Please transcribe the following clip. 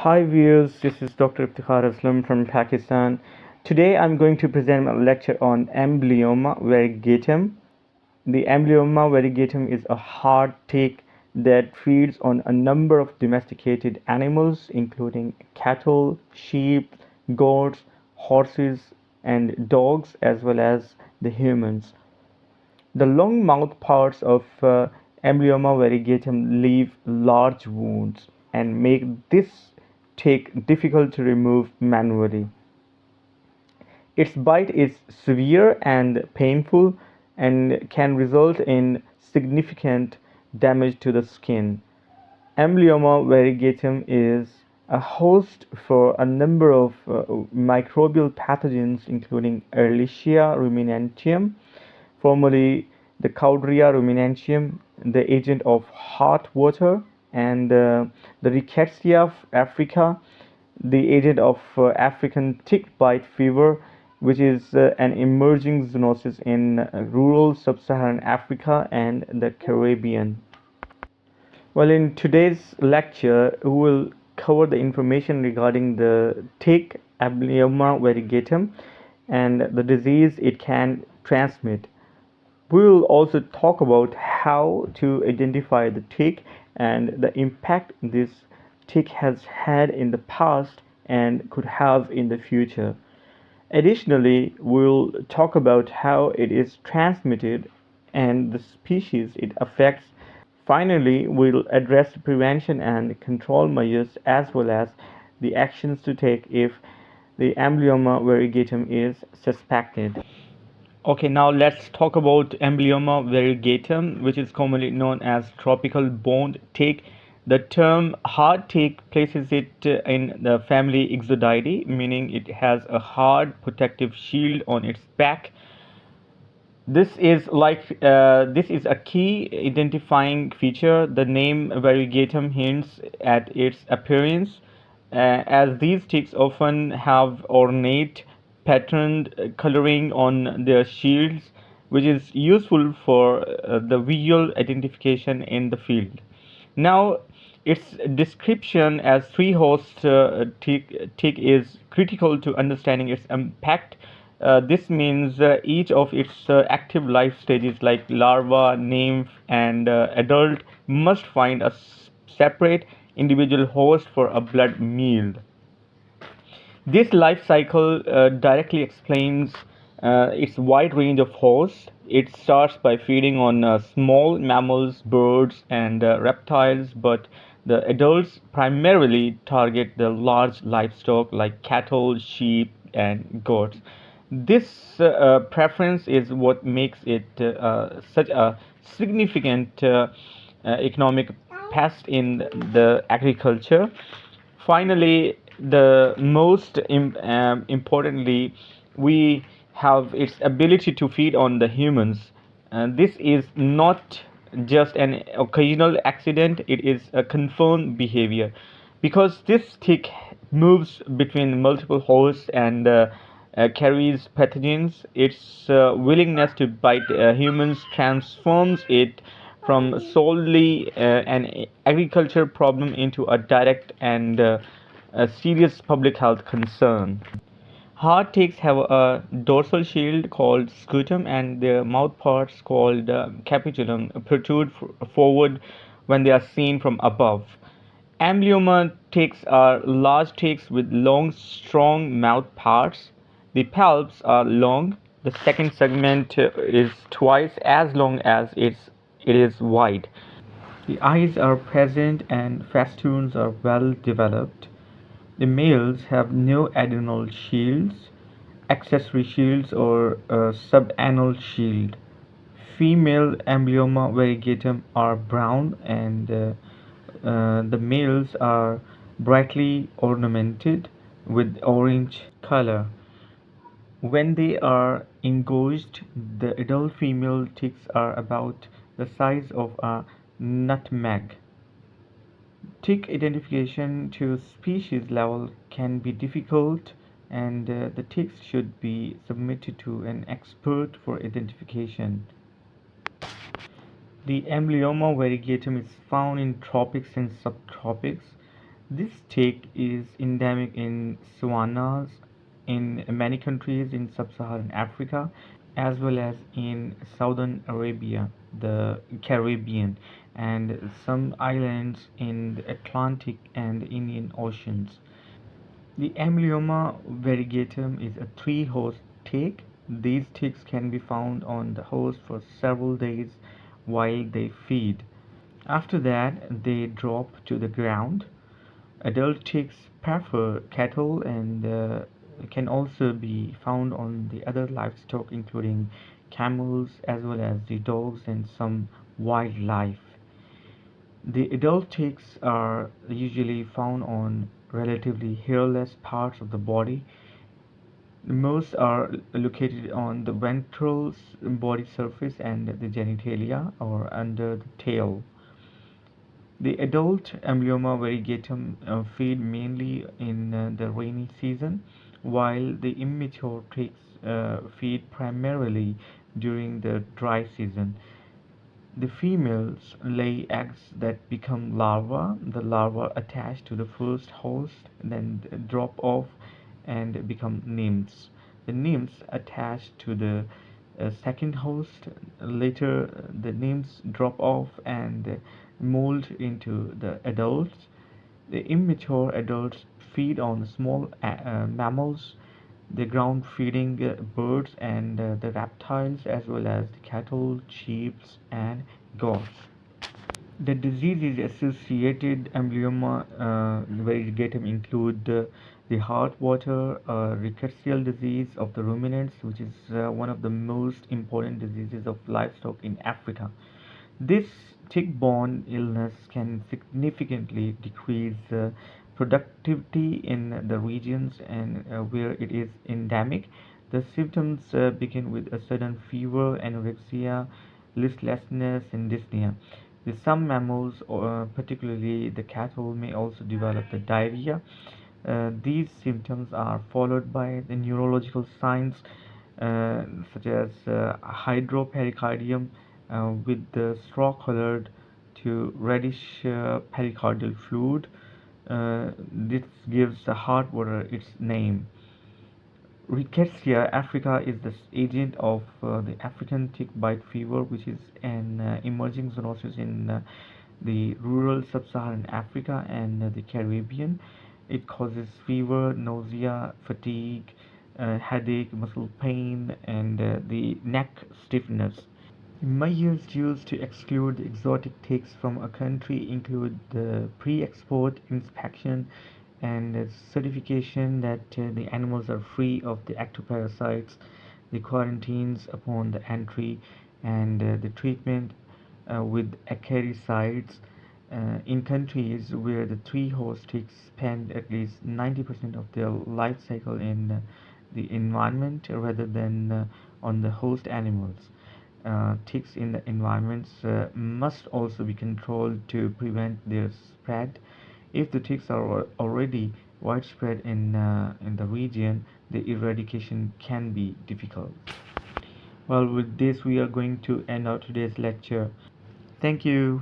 Hi viewers, this is Dr. Iftikhar Aslam from Pakistan. Today I'm going to present a lecture on Amblyomma variegatum. The Amblyomma variegatum is a hard tick that feeds on a number of domesticated animals including cattle, sheep, goats, horses and dogs as well as the humans. The long mouth parts of Amblyomma variegatum leave large wounds and make this tick difficult to remove manually. Its bite is severe and painful and can result in significant damage to the skin. Amblyomma variegatum is a host for a number of microbial pathogens including Ehrlichia ruminantium, formerly the Cowderia ruminantium, the agent of heart water, and the Rickettsia africa, the agent of African tick bite fever, which is an emerging zoonosis in rural sub-Saharan Africa and the Caribbean. Well, in today's lecture, we will cover the information regarding the tick Amblyomma variegatum and the disease it can transmit. We will also talk about how to identify the tick and the impact this tick has had in the past and could have in the future. Additionally, we'll talk about how it is transmitted and the species it affects. Finally, we'll address prevention and control measures as well as the actions to take if the Amblyomma variegatum is suspected. Okay, now let's talk about Amblyomma variegatum, which is commonly known as tropical bont tick. The term hard tick places it in the family Ixodidae, meaning it has a hard protective shield on its back. This is a key identifying feature. The name variegatum hints at its appearance, as these ticks often have ornate patterned coloring on their shields, which is useful for the visual identification in the field. Now, its description as three-host tick is critical to understanding its impact. This means each of its active life stages, like larva, nymph, and adult, must find a separate individual host for a blood meal. This life cycle directly explains its wide range of hosts. It starts by feeding on small mammals, birds, and reptiles, but the adults primarily target the large livestock like cattle, sheep, and goats. This preference is what makes it such a significant economic pest in the agriculture. Finally, the most importantly, we have its ability to feed on the humans. This is not just an occasional accident, it is a confirmed behavior. Because this tick moves between multiple hosts and carries pathogens, its willingness to bite humans transforms it from solely an agriculture problem into a direct and a serious public health concern. Hard ticks have a dorsal shield called scutum and their mouthparts called capitulum protrude forward when they are seen from above. Amblyomma ticks are large ticks with long, strong mouth parts. The palps are long. The second segment is twice as long as it is wide. The eyes are present and festoons are well developed. The males have no adrenal shields, accessory shields, or a subanal shield. Female Amblyomma variegatum are brown and the males are brightly ornamented with orange color. When they are engorged, the adult female ticks are about the size of a nutmeg. Tick identification to species level can be difficult, and the ticks should be submitted to an expert for identification. The Amblyomma variegatum is found in tropics and subtropics. This tick is endemic in savannas in many countries in sub-Saharan Africa as well as in southern Arabia, the Caribbean, and some islands in the Atlantic and Indian Oceans. The Amblyomma variegatum is a three-host tick. These ticks can be found on the host for several days while they feed. After that, they drop to the ground. Adult ticks prefer cattle and can also be found on the other livestock, including camels as well as the dogs and some wildlife. The adult ticks are usually found on relatively hairless parts of the body. Most are located on the ventral body surface and the genitalia or under the tail. The adult Amblyomma variegatum feed mainly in the rainy season, while the immature ticks feed primarily during the dry season. The females lay eggs that become larvae. The larvae attach to the first host, then drop off and become nymphs. The nymphs attach to the second host. Later, the nymphs drop off and mold into the adults. The immature adults feed on small mammals, the ground-feeding birds, and the reptiles, as well as the cattle, sheep, and goats. The diseases associated amblyomma variegatum include the heart water rickettsial disease of the ruminants, which is one of the most important diseases of livestock in Africa. This tick-borne illness can significantly decrease productivity in the regions and where it is endemic. The symptoms begin with a sudden fever, anorexia, listlessness, and dyspnea. Some mammals, particularly the cattle, may also develop the diarrhea. These symptoms are followed by the neurological signs such as hydropericardium with the straw-colored to reddish pericardial fluid. This gives the heart water its name. Rickettsia africa is the agent of the African tick bite fever, which is an emerging zoonosis in the rural sub-Saharan Africa and the Caribbean. It causes fever, nausea, fatigue, headache, muscle pain, and the neck stiffness. Measures used to exclude exotic ticks from a country include the pre-export inspection and certification that the animals are free of the ectoparasites, the quarantines upon the entry, and the treatment with acaricides. In countries where the three host ticks spend at least 90% of their life cycle in the environment rather than on the host animals. Ticks in the environments must also be controlled to prevent their spread. If the ticks are already widespread in the region, the eradication can be difficult. Well, with this, we are going to end our today's lecture. Thank you.